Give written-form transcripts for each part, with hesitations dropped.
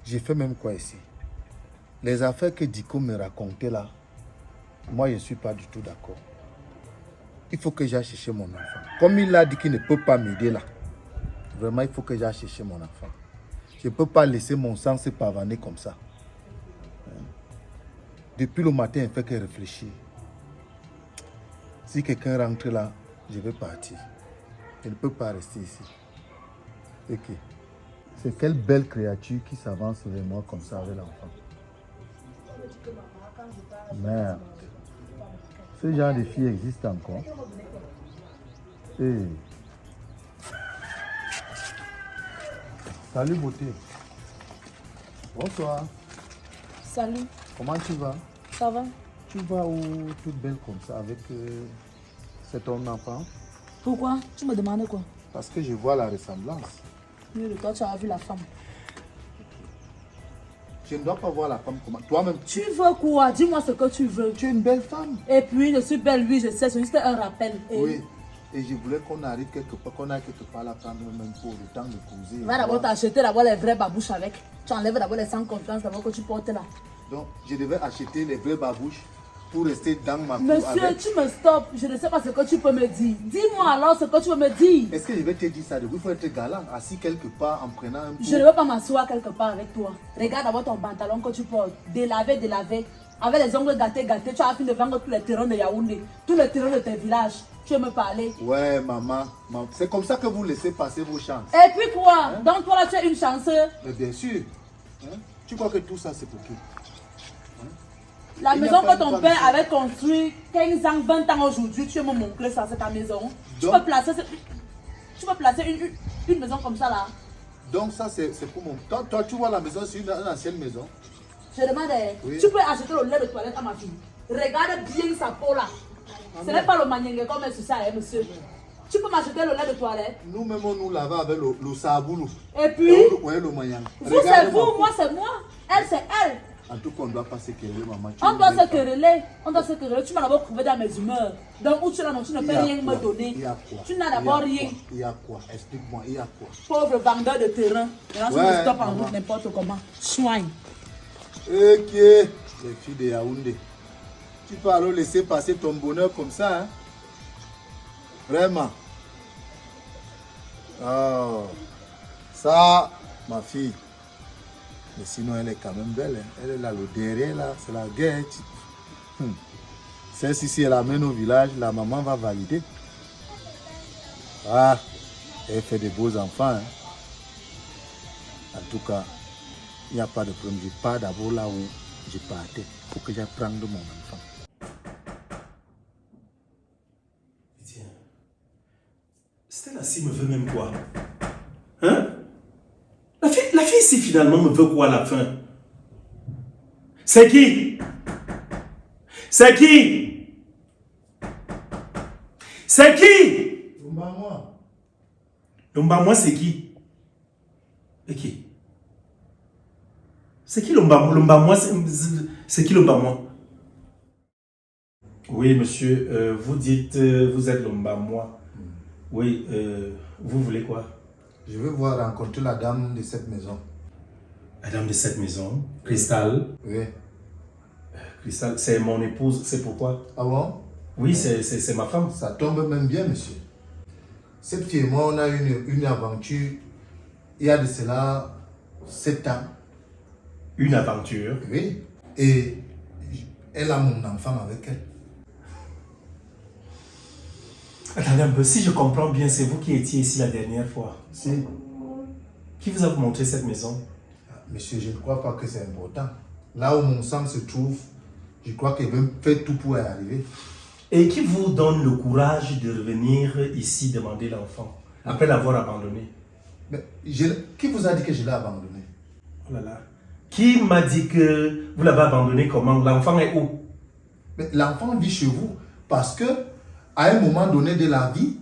J'ai fait même quoi ici? Les affaires que Diko me racontait là, moi je ne suis pas du tout d'accord. Il faut que j'aille chercher mon enfant. Comme il a dit qu'il ne peut pas m'aider là, vraiment il faut que j'aille chercher mon enfant. Je ne peux pas laisser mon sang se pavaner comme ça. Depuis le matin, il ne fait que réfléchir. Si quelqu'un rentre là, je vais partir. Je ne peux pas rester ici. Ok. C'est quelle belle créature qui s'avance vers moi comme ça avec l'enfant. Merde. Ce genre de fille existe encore. Hey. Salut beauté. Bonsoir. Salut. Comment tu vas? Ça va? Tu vas où toute belle comme ça avec cet homme enfant? Pourquoi? Tu me demandes quoi? Parce que je vois la ressemblance. Mieux de toi, tu as vu la femme. Je ne dois pas voir la femme comment. Toi-même. Tu veux quoi? Dis-moi ce que tu veux. Tu es une belle femme. Et puis, je suis belle, oui, je sais, c'est juste un rappel. Et... Oui. Et je voulais qu'on arrive quelque part, qu'on aille quelque part la prendre même pour le temps de causer. Va d'abord t'acheter d'abord les vraies babouches avec. Tu enlèves d'abord les sans confiance d'abord que tu portes là. Donc, je devais acheter les vraies babouches pour rester dans ma cour. Monsieur, avec... tu me stoppes. Je ne sais pas ce que tu peux me dire. Dis-moi alors ce que tu veux me dire. Est-ce que je vais te dire ça? Il faut être galant, assis quelque part en prenant un coup. Je ne veux pas m'asseoir quelque part avec toi. Regarde d'abord ton pantalon que tu portes. Délavé, délavé. Avec les ongles gâtés, gâtés. Tu as fini de vendre tous les terrains de Yaoundé. Tous les terrains de tes villages. Tu veux me parler? Ouais, maman. C'est comme ça que vous laissez passer vos chances. Et puis quoi? Donc toi là, tu es une chanceuse. Mais bien sûr. Hein? Tu crois que tout ça, c'est pour qui? La maison que ton père avait construite 15 ans, 20 ans aujourd'hui, tu es mon oncle, ça c'est ta maison. Donc, tu peux placer une maison comme ça là. Donc ça c'est pour mon... Toi tu vois la maison, c'est une ancienne maison. Je demande, oui. Tu peux acheter le lait de toilette à ma fille. Regarde bien sa peau là. Ce n'est pas le manienge comme c'est ça, monsieur. Tu peux m'acheter le lait de toilette. Nous-mêmes nous lavons avec le saboulou. Et puis, vous c'est vous, moi c'est moi. Elle c'est elle. En tout cas, on ne doit pas se quereller, maman. On doit se quereller. On doit se quereller. Tu m'as d'abord prouvé dans mes humeurs. Donc, où tu là, non, tu ne peux rien me donner. Il y a quoi? Tu n'as d'abord rien. Il y a quoi? Explique-moi, il y a quoi? Pauvre vendeur de terrain. Maintenant, tu me stoppes en route n'importe comment. Soigne. Ok, les filles de Yaoundé. Tu peux alors laisser passer ton bonheur comme ça, hein? Vraiment. Oh, ça, ma fille. Mais sinon, elle est quand même belle. Hein? Elle est là, le derrière, là, c'est la guerre. Celle-ci, si elle amène au village, la maman va valider. Ah, elle fait de beaux enfants. Hein? En tout cas, il n'y a pas de problème. Je pars d'abord là où je partais. Il faut que j'aille prendre mon enfant. Tiens, Stella, si me veut même quoi? Hein? La fille ici finalement me veut quoi à la fin? C'est qui? C'est qui? C'est qui? Lumba-moi. Lumba-moi, c'est qui? Et qui? C'est qui Lumba-moi? C'est qui Lumba-moi? Oui, monsieur, vous dites, vous êtes Lumba-moi. Oui, vous voulez quoi? Je veux voir rencontrer la dame de cette maison. La dame de cette maison, Cristal. Oui. Cristal, c'est mon épouse, c'est pourquoi? Ah bon? Oui, c'est ma femme. Ça tombe même bien, monsieur. Cette fille et moi, on a eu une aventure il y a de cela 7 ans. Une aventure? Oui. Et elle a mon enfant avec elle. Attendez un peu, si je comprends bien, c'est vous qui étiez ici la dernière fois. Si. Qui vous a montré cette maison? Monsieur, je ne crois pas que c'est important. Là où mon sang se trouve, je crois qu'elle veut faire tout pour y arriver. Et qui vous donne le courage de revenir ici demander l'enfant, après l'avoir abandonné? Mais qui vous a dit que je l'ai abandonné? Oh là là. Qui m'a dit que vous l'avez abandonné comment? L'enfant est où? Mais l'enfant vit chez vous parce que à un moment donné de la vie,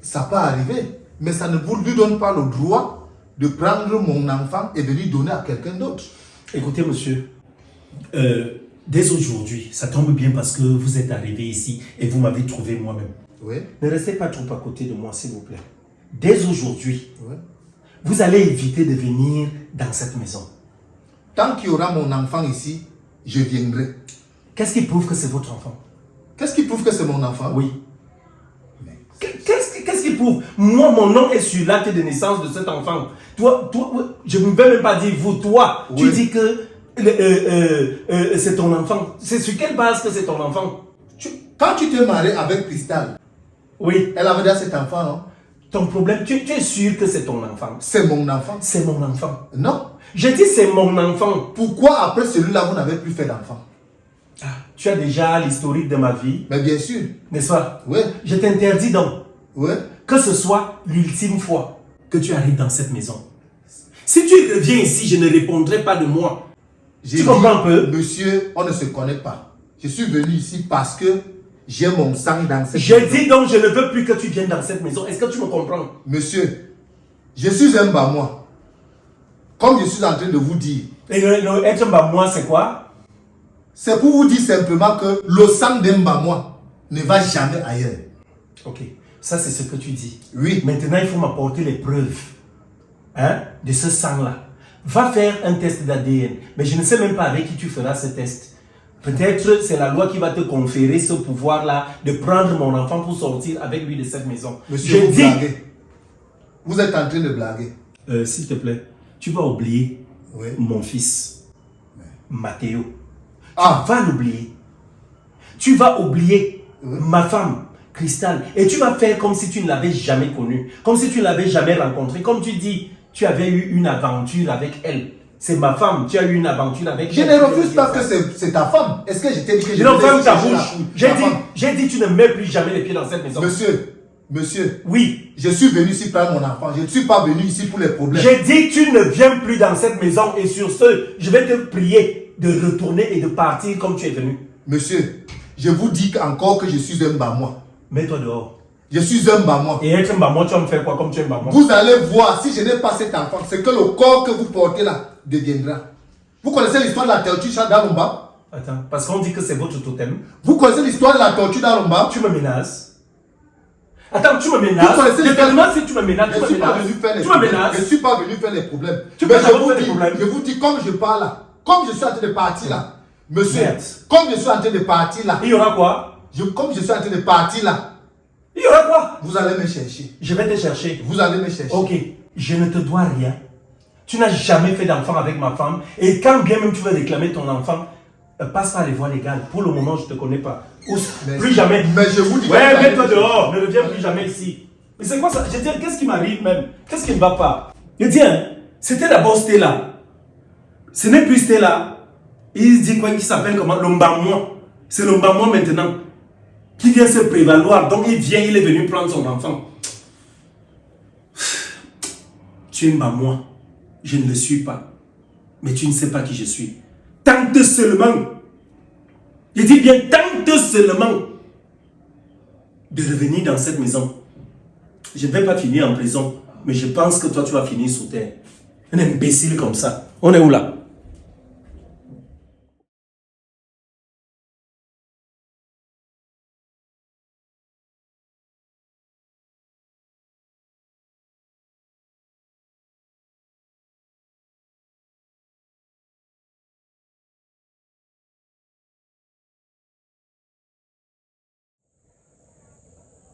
ça peut arriver. Mais ça ne vous lui donne pas le droit de prendre mon enfant et de lui donner à quelqu'un d'autre. Écoutez, monsieur, dès aujourd'hui, ça tombe bien parce que vous êtes arrivé ici et vous m'avez trouvé moi-même. Oui. Ne restez pas trop à côté de moi, s'il vous plaît. Dès aujourd'hui, Oui. vous allez éviter de venir dans cette maison. Tant qu'il y aura mon enfant ici, je viendrai. Qu'est-ce qui prouve que c'est votre enfant? Qu'est-ce qui prouve que c'est mon enfant? Oui. Qu'est-ce qui prouve? Moi, mon nom est sur l'acte de naissance de cet enfant. Toi, je ne vais même pas dire vous, toi. Oui. Tu dis que c'est ton enfant. C'est sur quelle base que c'est ton enfant? Quand tu t'es marié avec Cristal, oui. Elle avait déjà cet enfant, non? Ton problème, tu es sûr que c'est ton enfant? C'est mon enfant. C'est mon enfant. Non. Je dis c'est mon enfant. Pourquoi après celui-là, vous n'avez plus fait d'enfant? Tu as déjà l'historique de ma vie. Mais bien sûr. N'est-ce pas? Oui. Je t'interdis donc. Oui. Que ce soit l'ultime fois que tu arrives dans cette maison. Si tu reviens ici, je ne répondrai pas de moi. Tu comprends un peu? Monsieur, on ne se connaît pas. Je suis venu ici parce que j'ai mon sang dans cette maison. Je dis donc, je ne veux plus que tu viennes dans cette maison. Est-ce que tu me comprends? Monsieur, je suis un Bamois. Comme je suis en train de vous dire. Et être un Bamois, c'est quoi? C'est pour vous dire simplement que le sang d'un Bamois ne va jamais ailleurs. Ok, ça c'est ce que tu dis. Oui. Maintenant, il faut m'apporter les preuves de ce sang-là. Va faire un test d'ADN. Mais je ne sais même pas avec qui tu feras ce test. Peut-être c'est la loi qui va te conférer ce pouvoir-là de prendre mon enfant pour sortir avec lui de cette maison. Monsieur, vous blaguez. Vous êtes en train de blaguer. S'il te plaît, tu vas oublier mon fils, Mathéo. Tu vas l'oublier. Tu vas oublier ma femme, Cristal. Et tu vas faire comme si tu ne l'avais jamais connue. Comme si tu ne l'avais jamais rencontrée. Comme tu dis, tu avais eu une aventure avec elle. C'est ma femme, tu as eu une aventure avec elle. Je ne refuse pas que c'est ta femme. Est-ce que je t'ai dit que je ne ferme ta bouche. J'ai dit tu ne mets plus jamais les pieds dans cette maison. Monsieur. Oui. Je suis venu ici prendre mon enfant. Je ne suis pas venu ici pour les problèmes. J'ai dit tu ne viens plus dans cette maison. Et sur ce, je vais te prier de retourner et de partir comme tu es venu. Monsieur, je vous dis encore que je suis un Bamois. Mets-toi dehors. Je suis un Bamois. Et être un Bamois, tu vas me faire quoi comme tu es un Bamois? Vous allez voir, si je n'ai pas cet enfant, c'est que le corps que vous portez là deviendra. Vous connaissez l'histoire de la tortue d'Alomba? Attends, parce qu'on dit que c'est votre totem. Vous connaissez l'histoire de la tortue d'Alomba? Tu me menaces. Attends, tu me menaces. Je te demande si tu me menaces. Je ne suis pas venu faire les problèmes. Je ne suis pas venu faire les problèmes. Tu peux faire les problèmes. Je vous dis, comme je parle là, comme je suis en train de partir là, monsieur, comme je suis en train de partir là. Il y aura quoi? Comme je suis en train de partir là. Il y aura quoi? Vous allez me chercher. Je vais te chercher. Vous allez me chercher. Ok, je ne te dois rien. Tu n'as jamais fait d'enfant avec ma femme. Et quand bien même tu veux réclamer ton enfant, passe par les voies légales. Pour le moment, je ne te connais pas. Plus jamais. Mais je vous dis. Ouais, mets-toi dehors. Ne reviens plus jamais ici. Mais c'est quoi ça? Je dis, qu'est-ce qui m'arrive même? Qu'est-ce qui ne va pas? Je dis, c'était d'abord Stella. Ce n'est plus Stella. Il dit quoi qui s'appelle comment? L'Ombamois. C'est l'Ombamois maintenant. Qui vient se prévaloir. Donc il est venu prendre son enfant. Tu es Mbamois. Je ne le suis pas. Mais tu ne sais pas qui je suis. Tente seulement. Je dis bien, tente seulement de revenir dans cette maison. Je ne vais pas finir en prison, mais je pense que toi, tu vas finir sous terre. Un imbécile comme ça. On est où là?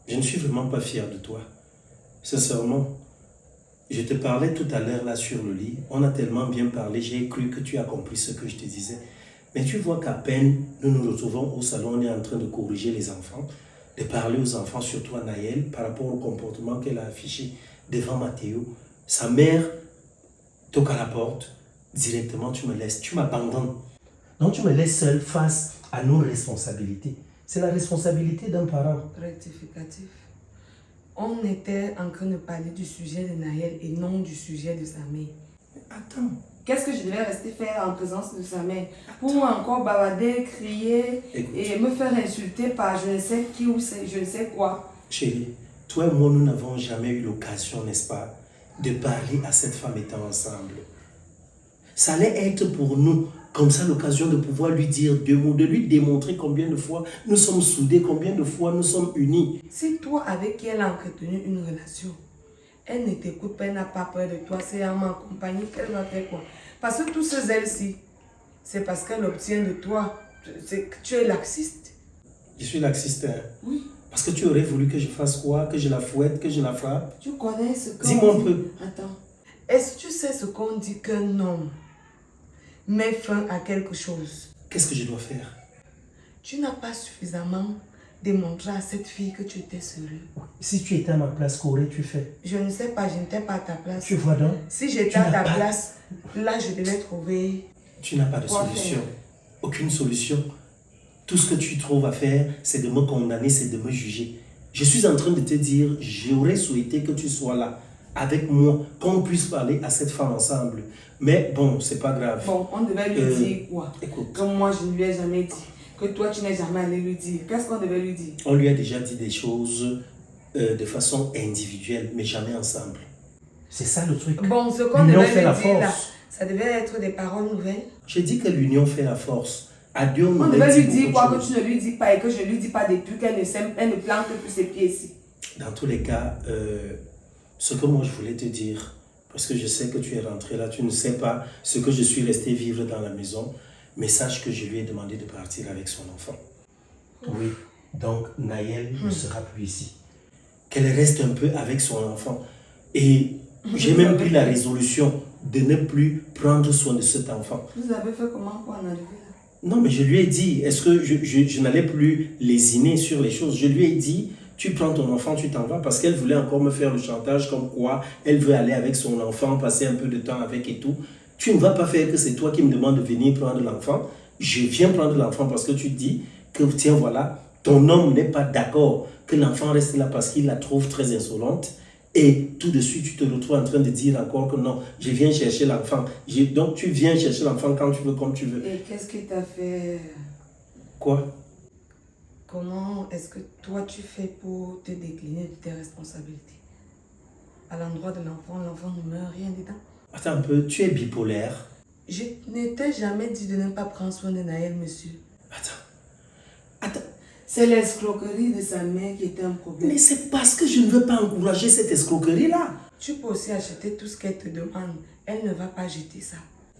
Je ne suis vraiment pas fier de toi. Sincèrement, je te parlais tout à l'heure là sur le lit. On a tellement bien parlé, j'ai cru que tu as compris ce que je te disais. Mais tu vois qu'à peine nous nous retrouvons au salon, on est en train de corriger les enfants, de parler aux enfants, surtout à Naël, par rapport au comportement qu'elle a affiché devant Mathéo. Sa mère toque à la porte, directement tu me laisses, tu m'abandonnes. Donc tu me laisses seul face à nos responsabilités. C'est la responsabilité d'un parent. Rectificatif. On était en train de parler du sujet de Naël et non du sujet de sa mère. Attends. Qu'est-ce que je devais rester faire en présence de sa mère? Pour encore bavarder, crier et me faire insulter par je ne sais qui ou je ne sais quoi. Chérie, toi et moi, nous n'avons jamais eu l'occasion, n'est-ce pas, de parler à cette femme étant ensemble. Ça allait être pour nous comme ça l'occasion de pouvoir lui dire deux mots, de lui démontrer combien de fois nous sommes soudés, combien de fois nous sommes unis. Si toi, avec qui elle a entretenu une relation, elle ne t'écoute pas, elle n'a pas peur de toi, c'est en ma compagnie qu'elle va faire quoi? Parce que tous ces ailes-ci, c'est parce qu'elle obtient de toi. C'est que tu es laxiste. Je suis laxiste. Hein. Oui. Parce que tu aurais voulu que je fasse quoi? Que je la fouette, que je la frappe? Tu connais ce qu'on dit. Dis-moi un peu. Attends. Est-ce que tu sais ce qu'on dit qu'un homme met fin à quelque chose? Qu'est-ce que je dois faire? Tu n'as pas suffisamment démontré à cette fille que tu étais sérieux. Si tu étais à ma place, qu'aurais-tu fait? Je ne sais pas, je n'étais pas à ta place. Tu vois donc? Si j'étais à ta place, là je devais trouver... Tu n'as pas de solution. Aucune solution. Tout ce que tu trouves à faire, c'est de me condamner, c'est de me juger. Je suis en train de te dire, j'aurais souhaité que tu sois là, avec moi, qu'on puisse parler à cette femme ensemble. Mais bon, c'est pas grave. Bon, on devait lui dire quoi? Écoute. Que moi, je ne lui ai jamais dit. Que toi, tu n'es jamais allé lui dire. Qu'est-ce qu'on devait lui dire? On lui a déjà dit des choses de façon individuelle, mais jamais ensemble. C'est ça le truc. Bon, ce qu'on devait lui dire là, ça devait être des paroles nouvelles. J'ai dit que l'union fait la force. Adieu, on devait lui dire quoi que tu ne lui dis pas et que je ne lui dis pas depuis qu'elle ne plante plus ses pieds ici. Dans tous les cas, ce que moi je voulais te dire, parce que je sais que tu es rentré là, tu ne sais pas ce que je suis resté vivre dans la maison, mais sache que je lui ai demandé de partir avec son enfant. Oui, donc Naël ne sera plus ici. Qu'elle reste un peu avec son enfant. Et j'ai même pris la résolution de ne plus prendre soin de cet enfant. Vous avez fait comment pour en arriver là? Non, mais je lui ai dit, est-ce que je n'allais plus lésiner sur les choses? Je lui ai dit, tu prends ton enfant, tu t'en vas, parce qu'elle voulait encore me faire le chantage comme quoi elle veut aller avec son enfant, passer un peu de temps avec et tout. Tu ne vas pas faire que c'est toi qui me demandes de venir prendre l'enfant. Je viens prendre l'enfant parce que tu dis que, tiens, voilà, ton homme n'est pas d'accord que l'enfant reste là parce qu'il la trouve très insolente. Et tout de suite, tu te retrouves en train de dire encore que non, je viens chercher l'enfant. Donc, tu viens chercher l'enfant quand tu veux, comme tu veux. Et qu'est-ce qui t'a fait... Quoi? Comment est-ce que toi, tu fais pour te décliner de tes responsabilités? À l'endroit de l'enfant ne meurt rien dedans. Attends un peu, tu es bipolaire? Je n'étais jamais dit de ne pas prendre soin de Naël, monsieur. Attends. C'est l'escroquerie de sa mère qui était un problème. Mais c'est parce que je ne veux pas encourager cette escroquerie-là. Tu peux aussi acheter tout ce qu'elle te demande. Elle ne va pas jeter ça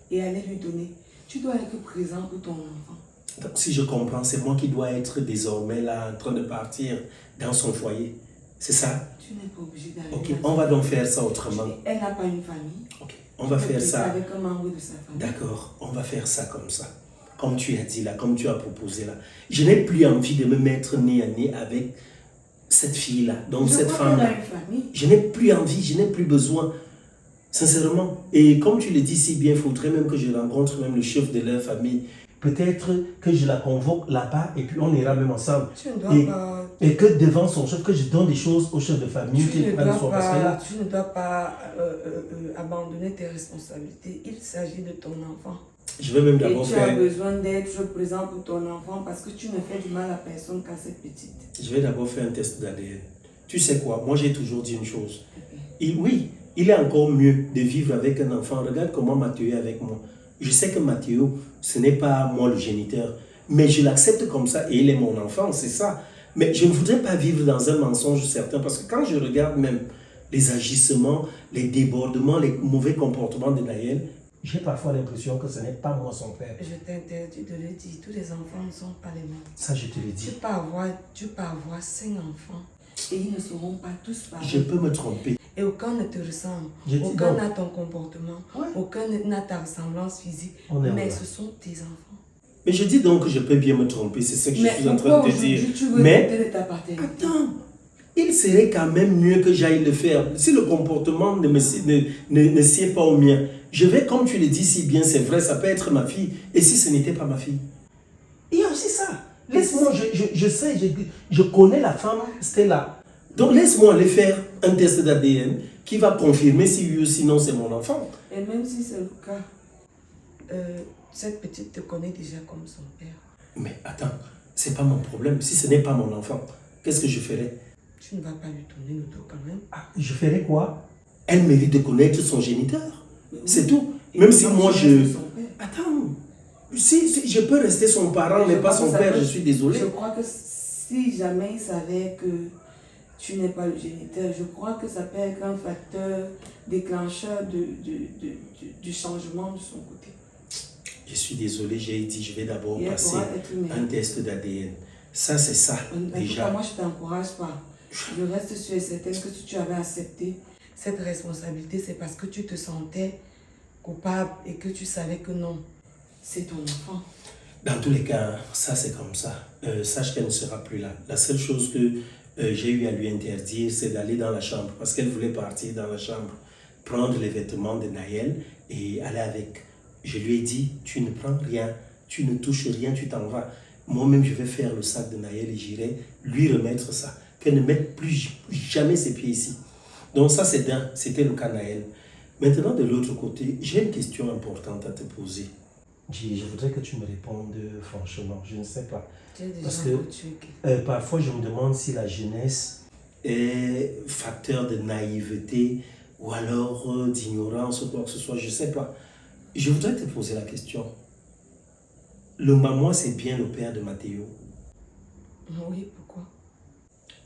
et aller lui donner. Tu dois être présent pour ton enfant. Donc, si je comprends, c'est moi qui dois être désormais là en train de partir dans son foyer. C'est ça? Tu n'es pas obligé d'aller. Ok, on va donc faire ça autrement. Elle n'a pas une famille. Ok, on va faire ça. Avec un membre de sa famille. D'accord, on va faire ça comme ça. Comme tu as dit là, comme tu as proposé là. Je n'ai plus envie de me mettre nez à nez avec cette fille-là, donc cette femme-là. Je n'ai plus envie, je n'ai plus besoin. Sincèrement. Et comme tu le dis si bien, il faudrait même que je rencontre même le chef de leur famille. Peut-être que je la convoque là-bas et puis on ira même ensemble. Tu ne dois pas... Et que devant son chef, que je donne des choses au chef de famille. Tu ne dois pas abandonner tes responsabilités. Il s'agit de ton enfant. Je vais même d'abord faire... Et tu as besoin d'être présent pour ton enfant parce que tu ne fais du mal à personne qu'à cette petite. Je vais d'abord faire un test d'ADN. Tu sais quoi, moi j'ai toujours dit une chose. Oui, il est encore mieux de vivre avec un enfant. Regarde comment Mathieu est avec moi. Je sais que Mathieu, ce n'est pas moi le géniteur, mais je l'accepte comme ça et il est mon enfant, c'est ça. Mais je ne voudrais pas vivre dans un mensonge certain parce que quand je regarde même les agissements, les débordements, les mauvais comportements de Naël, j'ai parfois l'impression que ce n'est pas moi son père. Je t'interdis de le dire, tous les enfants ne sont pas les mêmes. Ça, je te le dis. Tu peux avoir 5 enfants et ils ne seront pas tous pareils. Je peux me tromper. Et aucun ne te ressemble, aucun n'a ton comportement, aucun n'a ta ressemblance physique, mais ce sont tes enfants. Mais je dis donc que je peux bien me tromper, c'est ce que je suis en train de te dire. Mais attends, il serait quand même mieux que j'aille le faire. Si le comportement ne sied pas au mien, je vais, comme tu le dis si bien, c'est vrai, ça peut être ma fille. Et si ce n'était pas ma fille? Il y a aussi ça. Laisse-moi, je sais, je connais la femme Stella. Donc laisse-moi aller faire un test d'ADN qui va confirmer si oui ou sinon c'est mon enfant. Et même si c'est le cas, cette petite te connaît déjà comme son père. Mais attends, c'est pas mon problème. Si ce n'est pas mon enfant, qu'est-ce que je ferais? Tu ne vas pas lui tourner le dos quand même. Ah, je ferais quoi? Elle mérite de connaître son géniteur. C'est tout. Même si moi je... Attends, si je peux rester son parent mais pas son père, je suis désolé. Je crois que si jamais il savait que tu n'es pas le géniteur. Je crois que ça peut être un facteur déclencheur du changement de son côté. Je suis désolé, j'ai dit je vais d'abord Et elle passer pourra être une mère. un test d'ADN. Ça, c'est ça, En tout déjà. cas, moi, je ne t'encourage pas. Je reste sûre et certaine que si tu avais accepté cette responsabilité, c'est parce que tu te sentais coupable et que tu savais que non, c'est ton enfant. Dans tous les cas, ça, c'est comme ça. Sache qu'elle ne sera plus là. La seule chose que j'ai eu à lui interdire, c'est d'aller dans la chambre. Parce qu'elle voulait partir dans la chambre, prendre les vêtements de Naël et aller avec. Je lui ai dit, tu ne prends rien, tu ne touches rien, tu t'en vas. Moi-même, je vais faire le sac de Naël et j'irai lui remettre ça. Qu'elle ne mette plus jamais ses pieds ici. Donc ça, c'était le cas Naël. Maintenant, de l'autre côté, j'ai une question importante à te poser. Je voudrais que tu me répondes franchement. Je ne sais pas. Parce que parfois, je me demande si la jeunesse est facteur de naïveté ou alors d'ignorance ou quoi que ce soit. Je ne sais pas. Je voudrais te poser la question. Le maman, c'est bien le père de Mathéo? Oui, pourquoi?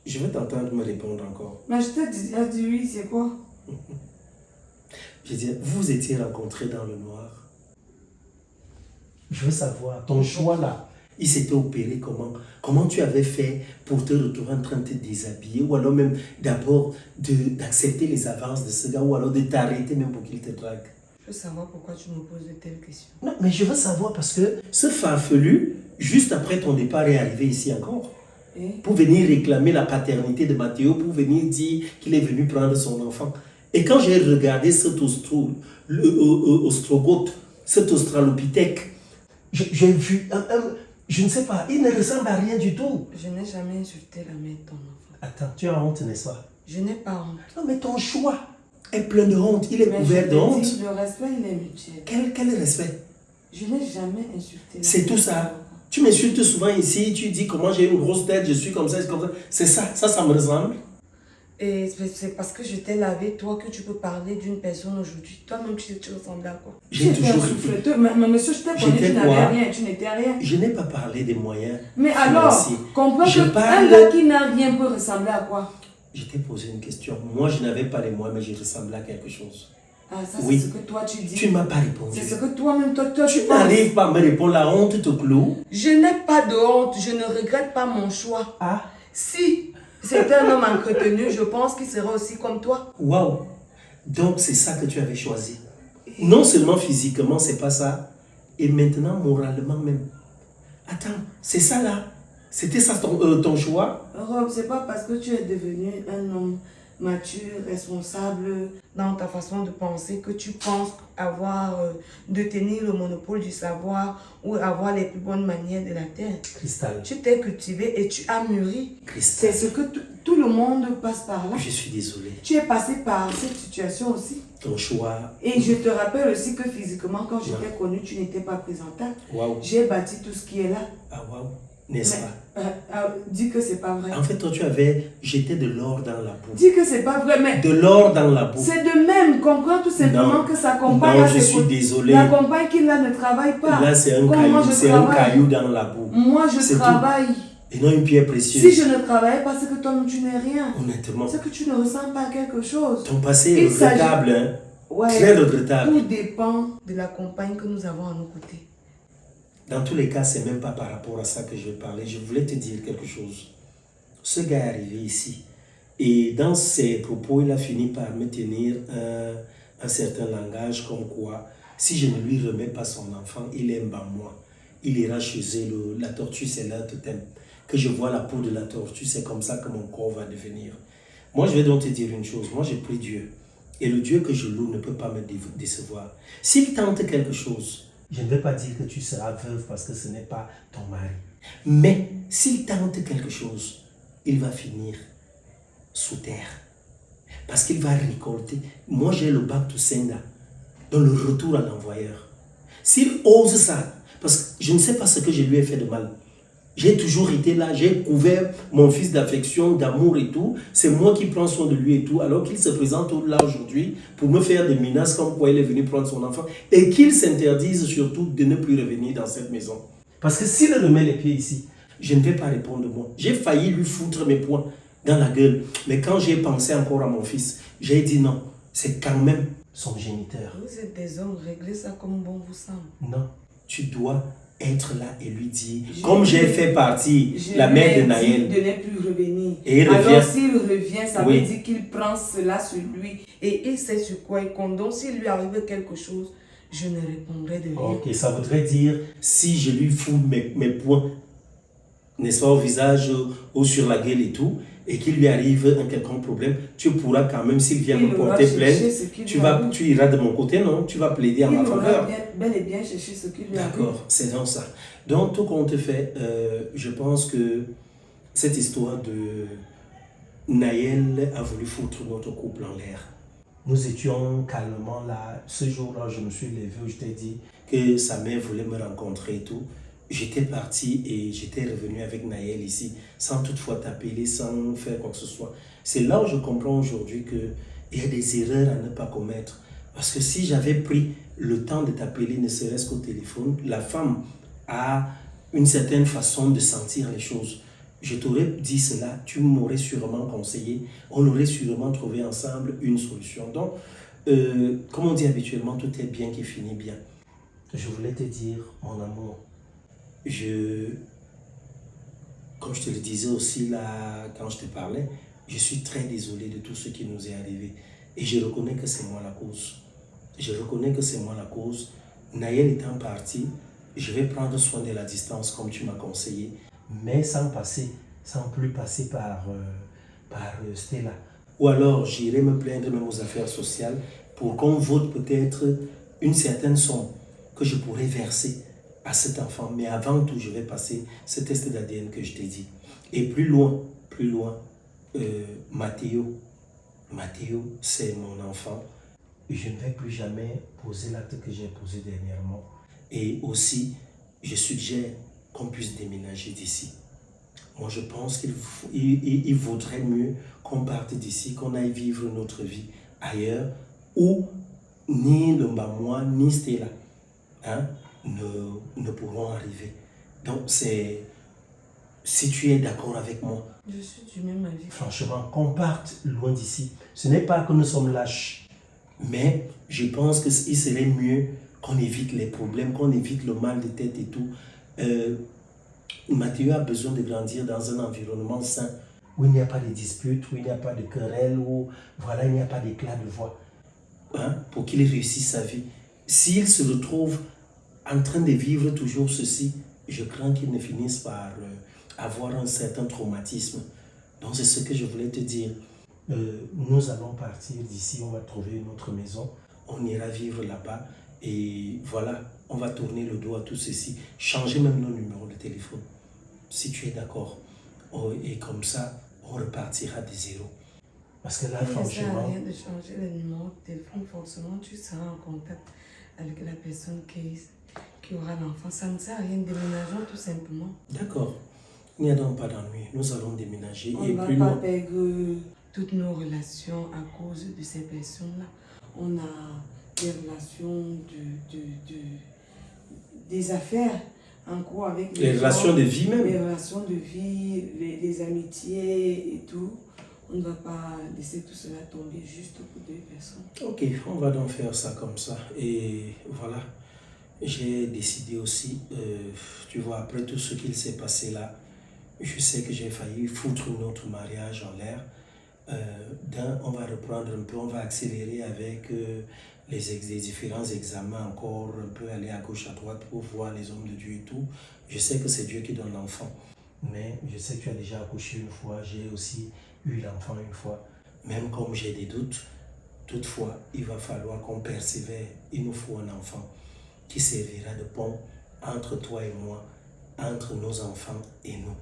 Je vais t'entendre me répondre encore. Mais je t'ai dit oui, c'est quoi? Je veux dire, vous vous étiez rencontrés dans le noir. Je veux savoir, ton choix là, il s'était opéré comment? Comment tu avais fait pour te retrouver en train de te déshabiller? Ou alors même d'abord d'accepter les avances de ce gars, ou alors de t'arrêter même pour qu'il te drague? Je veux savoir pourquoi tu me poses de telles questions. Non, mais je veux savoir parce que ce farfelu, juste après ton départ, est arrivé ici encore. Pour venir réclamer la paternité de Mathéo, pour venir dire qu'il est venu prendre son enfant. Et quand j'ai regardé cet ostrogoth, cet australopithèque, j'ai vu je ne sais pas, il ne ressemble à rien du tout. Je n'ai jamais insulté la mère de ton enfant. Attends, tu as honte, n'est-ce pas? Je n'ai pas honte. Non, mais ton choix est plein de honte, il est couvert de honte. Le respect, il est mutuel. Quel respect? Je n'ai jamais insulté. C'est tout ça. Tu m'insultes souvent ici, tu dis comment j'ai une grosse tête, je suis comme ça, c'est comme ça. C'est ça, ça me ressemble. Et c'est parce que je t'ai lavé, toi, que tu peux parler d'une personne aujourd'hui. Toi-même, tu ressemblais à quoi? J'ai toujours été. Mais monsieur, je t'ai connu, tu n'avais rien, tu n'étais rien. Je n'ai pas parlé des moyens. Mais alors, comprends que parle... un gars qui n'a rien peut ressembler à quoi? Je t'ai posé une question. Moi, je n'avais pas les moyens, mais je ressemblais à quelque chose. Ah, ça, oui. c'est ce que toi, tu dis. Tu ne m'as pas répondu. C'est ce que toi-même, toi, tu n'arrives pas à me répondre, la honte te cloue. Je n'ai pas de honte, je ne regrette pas mon choix. Ah. Si c'est un homme entretenu, je pense qu'il sera aussi comme toi. Waouh! Donc, c'est ça que tu avais choisi. Non seulement physiquement, c'est pas ça, et maintenant, moralement même. Attends, c'est ça là? C'était ça ton choix? Rob, c'est pas parce que tu es devenu un homme mature, responsable dans ta façon de penser que tu penses avoir, détenir le monopole du savoir ou avoir les plus bonnes manières de la terre. Cristal. Tu t'es cultivé et tu as mûri. Cristal. C'est ce que tout le monde passe par là. Je suis désolé. Tu es passé par cette situation aussi. Ton choix. Et je te rappelle aussi que physiquement, quand je t'ai connu, tu n'étais pas présentable. Waouh. J'ai bâti tout ce qui est là. Ah waouh. N'est-ce pas? Dis que c'est pas vrai. En fait, toi, tu avais jeté de l'or dans la boue. Dis que c'est pas vrai, mais... De l'or dans la boue. C'est de même. Comprends tout simplement que sa compagne... Non, je suis désolé. La compagne qui là ne travaille pas. Là, c'est un caillou dans la boue. Moi, je travaille. Tout. Et non une pierre précieuse. Si je ne travaillais pas, c'est que toi, tu n'es rien. Honnêtement. C'est que tu ne ressens pas quelque chose. Ton passé est regrettable, hein? Ouais, très regrettable. Tout dépend de la compagne que nous avons à nos côtés. Dans tous les cas, c'est même pas par rapport à ça que je vais parler. Je voulais te dire quelque chose. Ce gars est arrivé ici. Et dans ses propos, il a fini par me tenir un certain langage comme quoi, si je ne lui remets pas son enfant, il aime en moi. Il ira chez elle. La tortue, c'est leur totem. Que je vois la peau de la tortue, c'est comme ça que mon corps va devenir. Moi, je vais donc te dire une chose. Moi, j'ai pris Dieu. Et le Dieu que je loue ne peut pas me décevoir. S'il tente quelque chose, je ne vais pas dire que tu seras veuve parce que ce n'est pas ton mari. Mais s'il tente quelque chose, il va finir sous terre. Parce qu'il va récolter. Moi, j'ai le bac to sender dans le retour à l'envoyeur. S'il ose ça, parce que je ne sais pas ce que je lui ai fait de mal. J'ai toujours été là, j'ai couvert mon fils d'affection, d'amour et tout. C'est moi qui prends soin de lui et tout, alors qu'il se présente là aujourd'hui pour me faire des menaces comme quoi il est venu prendre son enfant et qu'il s'interdise surtout de ne plus revenir dans cette maison. Parce que s'il remet les pieds ici, je ne vais pas répondre moi. J'ai failli lui foutre mes poings. dans la gueule. Mais quand j'ai pensé encore à mon fils, j'ai dit non, c'est quand même son géniteur. Vous êtes des hommes, réglez ça comme bon vous semble. Non, tu dois être là et lui dire, comme j'ai fait partie, la mère de Naël. De ne plus revenir. Et il revient. Alors s'il revient, ça Oui. veut dire qu'il prend cela sur lui. Et il sait sur quoi il compte. Donc s'il lui arrive quelque chose, je ne répondrai de rien. Ok, ça voudrait dire, si je lui fous mes poings, n'est-ce pas, au visage ou sur la gueule et tout, et qu'il lui arrive un quelconque problème, tu pourras quand même, s'il vient me porter plainte, tu iras de mon côté, non? Tu vas plaider à ma faveur. Bel et bien chercher ce qui lui arrive. D'accord, c'est donc ça. Donc, tout compte fait, je pense que cette histoire de Naël a voulu foutre notre couple en l'air. Nous étions calmement là. Ce jour-là, je me suis levé, je t'ai dit que sa mère voulait me rencontrer et tout. J'étais parti et j'étais revenu avec Naël ici, sans toutefois t'appeler, sans faire quoi que ce soit. C'est là où je comprends aujourd'hui qu'il y a des erreurs à ne pas commettre. Parce que si j'avais pris le temps de t'appeler, ne serait-ce qu'au téléphone, la femme a une certaine façon de sentir les choses. Je t'aurais dit cela, tu m'aurais sûrement conseillé, on aurait sûrement trouvé ensemble une solution. Donc, comme on dit habituellement, tout est bien qui finit bien. Je voulais te dire, mon amour, comme je te le disais aussi là, quand je te parlais, je suis très désolé de tout ce qui nous est arrivé. Et je reconnais que c'est moi la cause. Je reconnais que c'est moi la cause. Naël étant parti, je vais prendre soin de la distance comme tu m'as conseillé, mais sans plus passer par Stella. Ou alors, j'irai me plaindre même aux affaires sociales pour qu'on vote peut-être une certaine somme que je pourrais verser à cet enfant. Mais avant tout, je vais passer ce test d'ADN que je t'ai dit. Et plus loin, Mathéo, c'est mon enfant. Je ne vais plus jamais poser l'acte que j'ai posé dernièrement. Et aussi, je suggère qu'on puisse déménager d'ici. Moi, je pense qu'il vaudrait mieux qu'on parte d'ici, qu'on aille vivre notre vie ailleurs, où ni le Mbamwa, ni Stella ne pourront arriver. Donc, si tu es d'accord avec moi. Je suis du même avis. Franchement, qu'on parte loin d'ici. Ce n'est pas que nous sommes lâches, mais je pense qu'il serait mieux qu'on évite les problèmes, qu'on évite le mal de tête et tout. Mathéo a besoin de grandir dans un environnement sain, où il n'y a pas de disputes, où il n'y a pas de querelles, où voilà, il n'y a pas d'éclat de voix, pour qu'il réussisse sa vie. S'il se retrouve en train de vivre toujours ceci, je crains qu'il ne finisse par avoir un certain traumatisme. Donc c'est ce que je voulais te dire. Nous allons partir d'ici, on va trouver une autre maison, on ira vivre là-bas et voilà, on va tourner le dos à tout ceci, changer même nos numéros de téléphone, si tu es d'accord. Et comme ça, on repartira de zéro. Parce que là, franchement... Ça ne sert à rien de changer le numéro de téléphone, forcément tu seras en contact avec la personne qui aura l'enfant. Ça ne sert à rien, déménageons tout simplement. D'accord. Il n'y a donc pas d'ennui. Nous allons déménager on et va plus pas loin. perdre toutes nos relations à cause de ces personnes-là. On a des relations des affaires en cours avec les relations de vie même. Les relations de vie, les amitiés et tout. On ne va pas laisser tout cela tomber juste pour deux personnes. Ok, on va donc faire ça comme ça. Et voilà, j'ai décidé aussi, tu vois, après tout ce qu'il s'est passé là, je sais que j'ai failli foutre notre mariage en l'air. On va reprendre un peu, on va accélérer avec les différents examens encore, un peu aller à gauche, à droite pour voir les hommes de Dieu et tout. Je sais que c'est Dieu qui donne l'enfant. Mais je sais que tu as déjà accouché une fois, j'ai aussi eu l'enfant une fois. Même comme j'ai des doutes, toutefois, il va falloir qu'on persévère. Il nous faut un enfant qui servira de pont entre toi et moi, entre nos enfants et nous.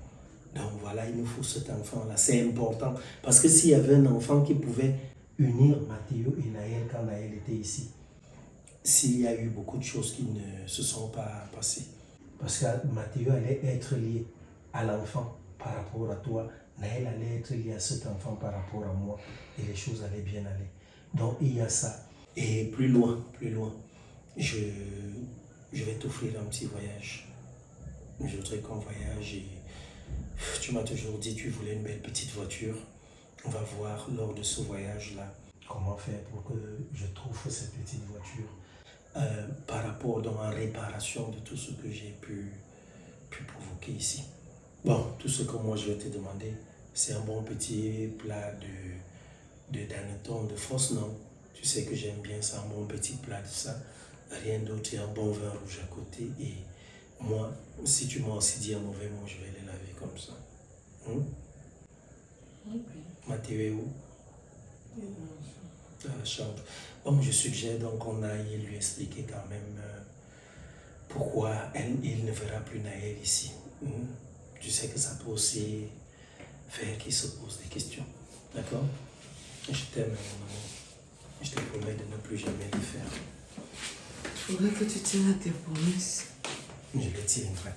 Donc voilà, il nous faut cet enfant-là. C'est important. Parce que s'il y avait un enfant qui pouvait unir Mathéo et Naël quand Naël était ici, s'il y a eu beaucoup de choses qui ne se sont pas passées. Parce que Mathéo allait être lié à l'enfant par rapport à toi. Naël allait être lié à cet enfant par rapport à moi. Et les choses allaient bien aller. Donc il y a ça. Et plus loin, je vais t'offrir un petit voyage. Je voudrais qu'on voyage et Tu m'as toujours dit que tu voulais une belle petite voiture. On va voir lors de ce voyage-là comment faire pour que je trouve cette petite voiture par rapport dans la réparation de tout ce que j'ai pu provoquer ici. Bon, tout ce que moi je vais te demander, c'est un bon petit plat de d'anneton de fausse, non? Tu sais que j'aime bien ça, un bon petit plat de ça. Rien d'autre, et un bon vin rouge à côté. Et moi, si tu m'as aussi dit un mauvais mot, je vais les laver comme ça. Ok. Mathéo est où? À la chambre. Bon, je suggère donc qu'on aille lui expliquer quand même pourquoi il ne verra plus Naël ici. Tu sais que ça peut aussi faire qu'il se pose des questions. D'accord? Je t'aime, mon amour. Je te promets de ne plus jamais le faire. Il faudrait que tu tiennes à tes promesses. Je les tiendrai.